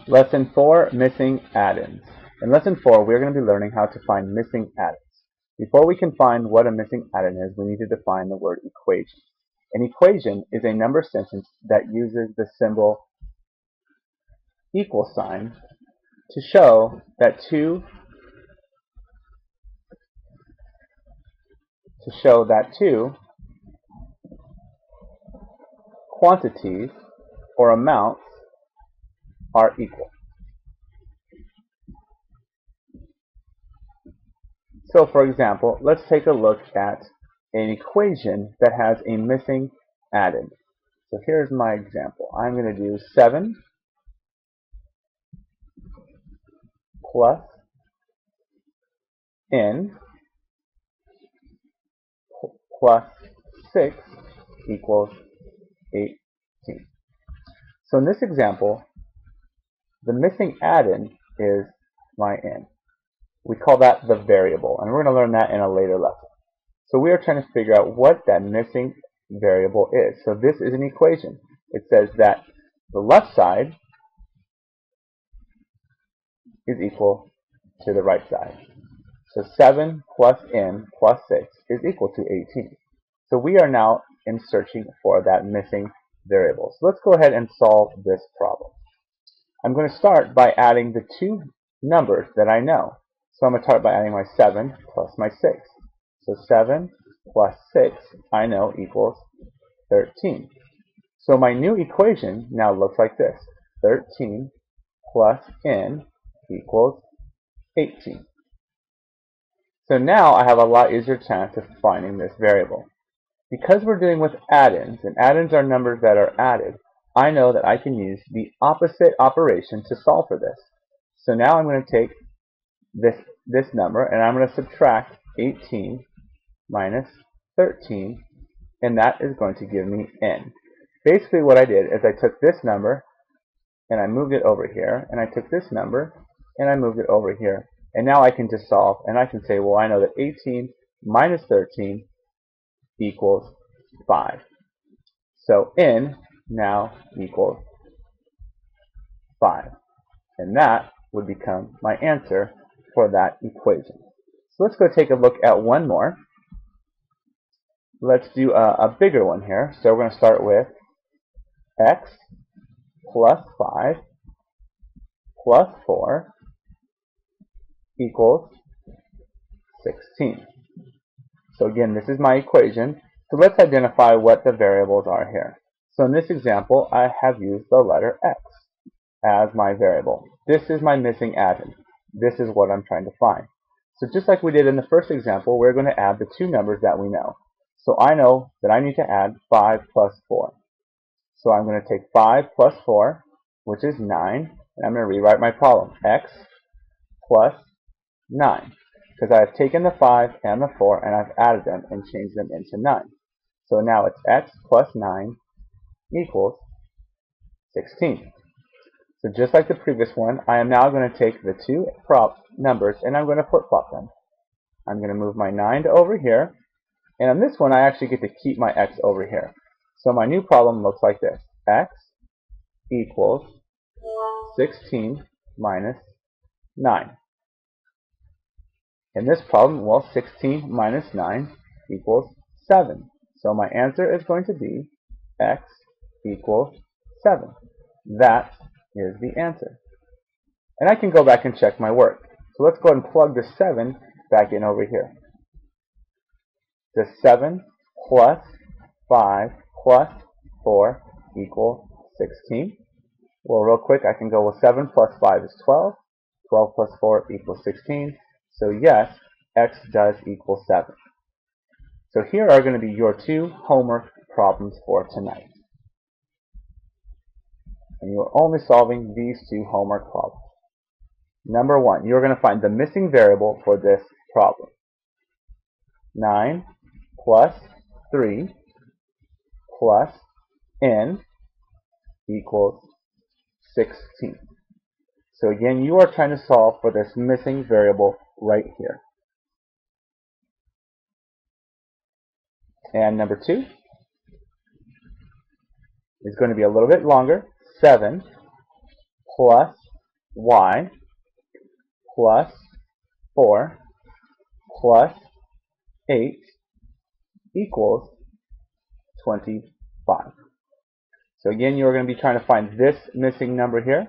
Lesson 4, Missing Addends. In Lesson 4, we're going to be learning how to find missing addends. Before we can find what a missing addend is, we need to define the word equation. An equation is a number sentence that uses the symbol equal sign to show that two quantities or amounts are equal. So for example, let's take a look at an equation that has a missing addend. So here's my example. I'm going to do 7 plus n plus 6 equals 18. So in this example, the missing addend is my n. We call that the variable, and we're going to learn that in a later lesson. So we are trying to figure out what that missing variable is. So this is an equation. It says that the left side is equal to the right side. So 7 plus n plus 6 is equal to 18. So we are now in searching for that missing variable. So let's go ahead and solve this problem. I'm going to start by adding the two numbers that I know. So I'm going to start by adding my 7 plus my 6. So 7 plus 6 I know equals 13. So my new equation now looks like this. 13 plus n equals 18. So now I have a lot easier chance of finding this variable. Because we're dealing with addends, and addends are numbers that are added, I know that I can use the opposite operation to solve for this. So now I'm going to take this number and I'm going to subtract 18 minus 13, and that is going to give me n. Basically what I did is I took this number and I moved it over here, and I took this number and I moved it over here, and now I can just solve, and I can say, well, I know that 18 minus 13 equals 5. So n now equals 5, and that would become my answer for that equation. So let's go take a look at one more. Let's do a bigger one here. So we're going to start with x plus 5 plus 4 equals 16. So again, this is my equation. So let's identify what the variables are here. So in this example, I have used the letter x as my variable. This is my missing addend. This is what I'm trying to find. So just like we did in the first example, we're going to add the two numbers that we know. So I know that I need to add 5 plus 4. So I'm going to take 5 plus 4, which is 9, and I'm going to rewrite my problem. X plus 9. Because I have taken the 5 and the 4 and I've added them and changed them into 9. So now it's x plus 9 equals 16. So just like the previous one, I am now going to take the two numbers and I'm going to flip-flop them. I'm going to move my 9 to over here, and on this one I actually get to keep my x over here. So my new problem looks like this. X equals 16 minus 9. In this problem, well, 16 minus 9 equals 7. So my answer is going to be x equals 7. That is the answer. And I can go back and check my work. So let's go ahead and plug the 7 back in over here. Does 7 plus 5 plus 4 equal 16? Well, real quick, I can go with 7 plus 5 is 12. 12 plus 4 equals 16. So yes, x does equal 7. So here are going to be your two homework problems for tonight. And you are only solving these two homework problems. Number 1, you're going to find the missing variable for this problem. 9 plus 3 plus n equals 16. So again, you are trying to solve for this missing variable right here. And number 2 is going to be a little bit longer. 7 plus y plus 4 plus 8 equals 25. So again, you're going to be trying to find this missing number here.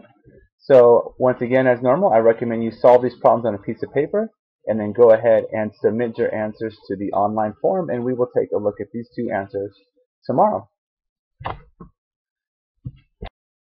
So once again, as normal, I recommend you solve these problems on a piece of paper and then go ahead and submit your answers to the online form, and we will take a look at these two answers tomorrow.